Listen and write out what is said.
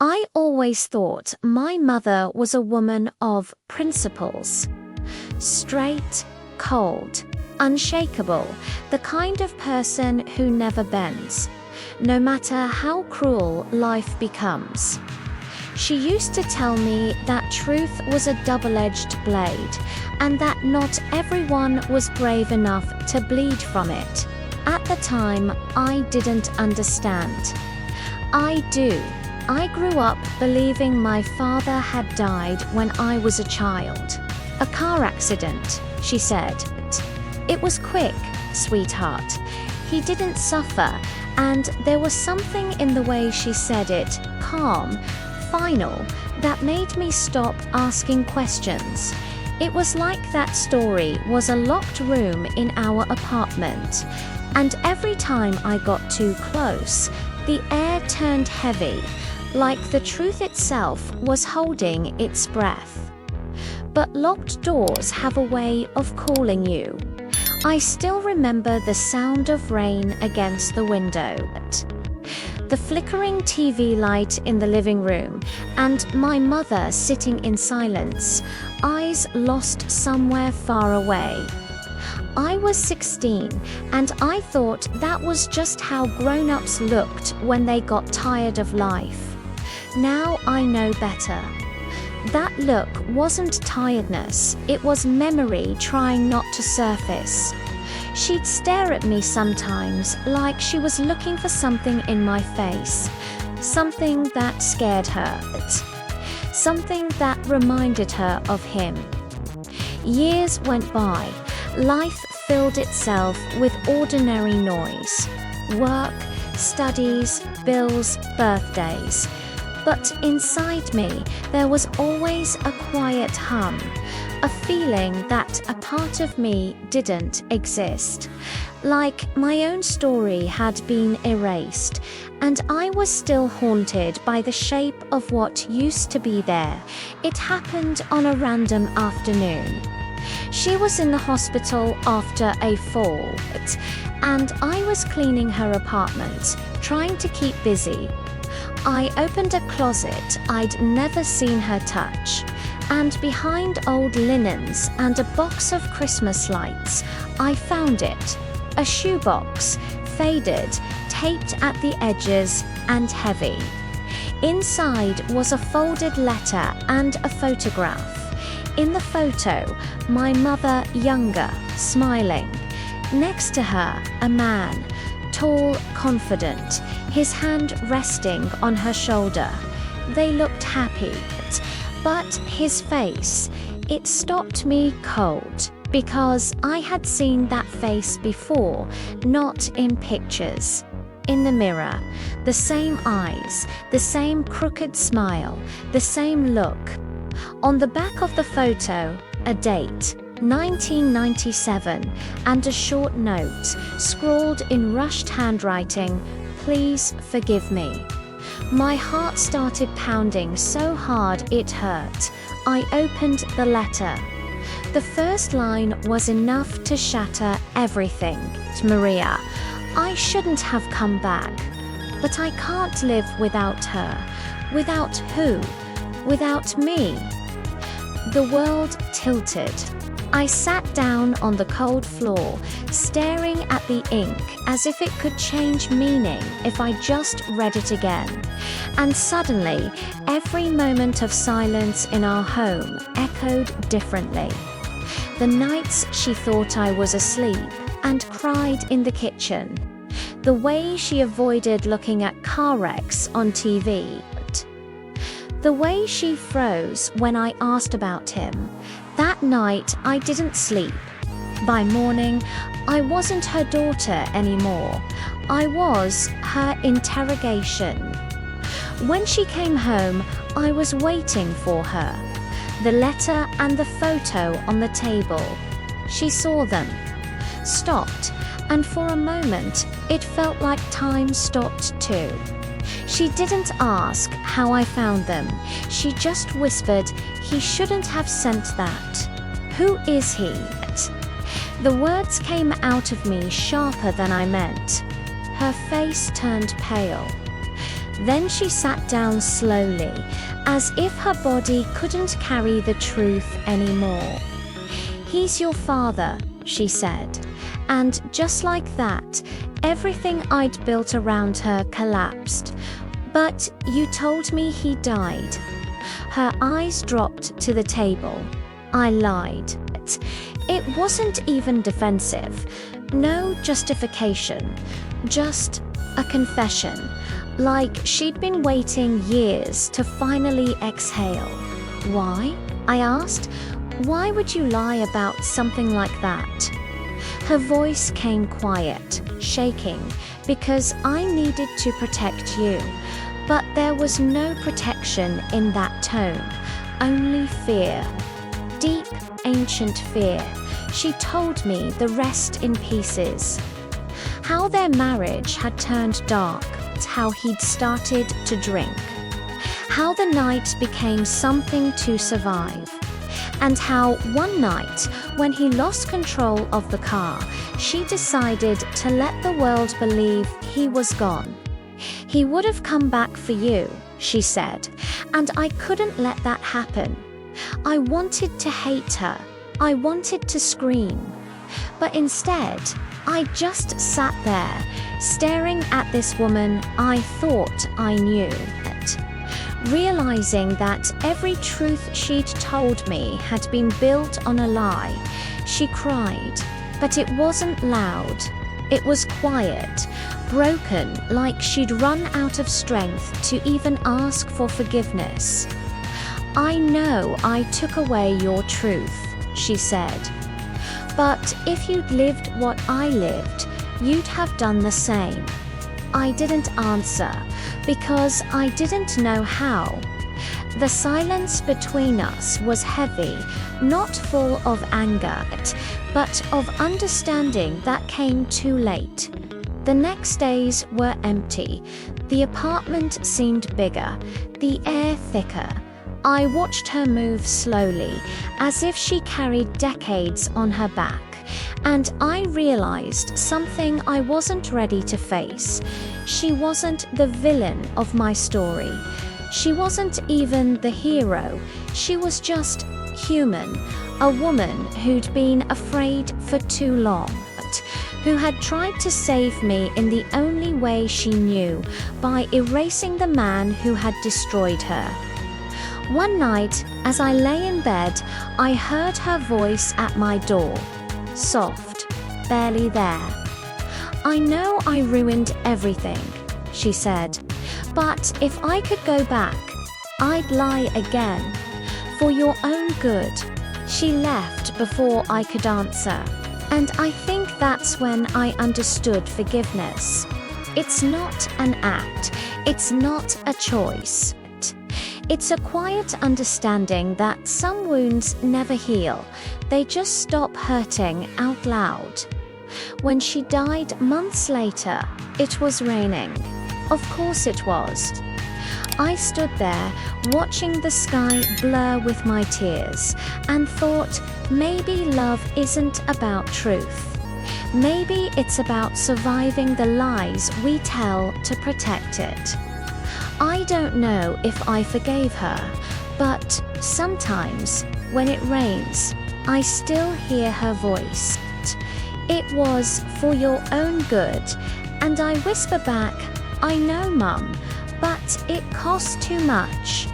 I always thought my mother was a woman of principles. Straight, cold, unshakable, the kind of person who never bends, no matter how cruel life becomes. She used to tell me that truth was a double-edged blade, and that not everyone was brave enough to bleed from it. At the time, I didn't understand. I do. I grew up believing my father had died when I was a child. A car accident, she said. It was quick, sweetheart. He didn't suffer, and there was something in the way she said it, calm, final, that made me stop asking questions. It was like that story was a locked room in our apartment, and every time I got too close, the air turned heavy, like the truth itself was holding its breath. But locked doors have a way of calling you. I still remember the sound of rain against the window, the flickering TV light in the living room, and my mother sitting in silence, eyes lost somewhere far away. I was 16, and I thought that was just how grown-ups looked when they got tired of life. Now I know better. That look wasn't tiredness, it was memory trying not to surface. She'd stare at me sometimes like she was looking for something in my face, something that scared her, something that reminded her of him. Years went by. Life filled itself with ordinary noise. Work, studies, bills, birthdays. But inside me, there was always a quiet hum, a feeling that a part of me didn't exist. Like my own story had been erased, and I was still haunted by the shape of what used to be there. It happened on a random afternoon. She was in the hospital after a fall, and I was cleaning her apartment, trying to keep busy. I opened a closet I'd never seen her touch, and behind old linens and a box of Christmas lights, I found it. A shoebox, faded, taped at the edges, and heavy. Inside was a folded letter and a photograph. In the photo, my mother younger, smiling. Next to her, a man, tall, confident, his hand resting on her shoulder. They looked happy, but his face, it stopped me cold, because I had seen that face before, not in pictures. In the mirror, the same eyes, the same crooked smile, the same look. On the back of the photo, a date, 1997, and a short note, scrawled in rushed handwriting, "Please forgive me." My heart started pounding so hard it hurt. I opened the letter. The first line was enough to shatter everything. "Maria, I shouldn't have come back, but I can't live without her." Without who? Without me? The world tilted. I sat down on the cold floor, staring at the ink as if it could change meaning if I just read it again. And suddenly, every moment of silence in our home echoed differently. The nights she thought I was asleep and cried in the kitchen. The way she avoided looking at car wrecks on TV. The way she froze when I asked about him. That night, I didn't sleep. By morning, I wasn't her daughter anymore. I was her interrogation. When she came home, I was waiting for her. The letter and the photo on the table. She saw them, stopped, and for a moment, it felt like time stopped too. She didn't ask how I found them. She just whispered, "He shouldn't have sent that. Who is he?" The words came out of me sharper than I meant. Her face turned pale. Then she sat down slowly, as if her body couldn't carry the truth anymore. "He's your father," she said. And just like that, everything I'd built around her collapsed. "But you told me he died." Her eyes dropped to the table. I lied. It wasn't even defensive. No justification. Just a confession. Like she'd been waiting years to finally exhale. "Why?" I asked. "Why would you lie about something like that?" Her voice came quiet, shaking, because I needed to protect you. But there was no protection in that tone, only fear. Deep, ancient fear. She told me the rest in pieces. How their marriage had turned dark, how he'd started to drink. How the night became something to survive. And how one night, when he lost control of the car, she decided to let the world believe he was gone. "He would have come back for you," she said, "and I couldn't let that happen. I wanted to hate her. I wanted to scream. But instead, I just sat there, staring at this woman I thought I knew. Realizing that every truth she'd told me had been built on a lie." She cried, but it wasn't loud. It was quiet, broken, like she'd run out of strength to even ask for forgiveness. "I know I took away your truth," she said. "But if you'd lived what I lived, you'd have done the same." I didn't answer, because I didn't know how. The silence between us was heavy, not full of anger, but of understanding that came too late. The next days were empty. The apartment seemed bigger, the air thicker. I watched her move slowly, as if she carried decades on her back. And I realized something I wasn't ready to face. She wasn't the villain of my story. She wasn't even the hero. She was just human, a woman who'd been afraid for too long, who had tried to save me in the only way she knew, by erasing the man who had destroyed her. One night, as I lay in bed, I heard her voice at my door. Soft, barely there. "I know I ruined everything," she said. "But if I could go back, I'd lie again. For your own good." She left before I could answer. And I think that's when I understood forgiveness. It's not an act. It's not a choice. It's a quiet understanding that some wounds never heal. They just stop hurting out loud. When she died months later, it was raining. Of course it was. I stood there, watching the sky blur with my tears, and thought, maybe love isn't about truth. Maybe it's about surviving the lies we tell to protect it. I don't know if I forgave her, but sometimes, when it rains, I still hear her voice. "It was for your own good," and I whisper back, "I know, Mum, but it costs too much."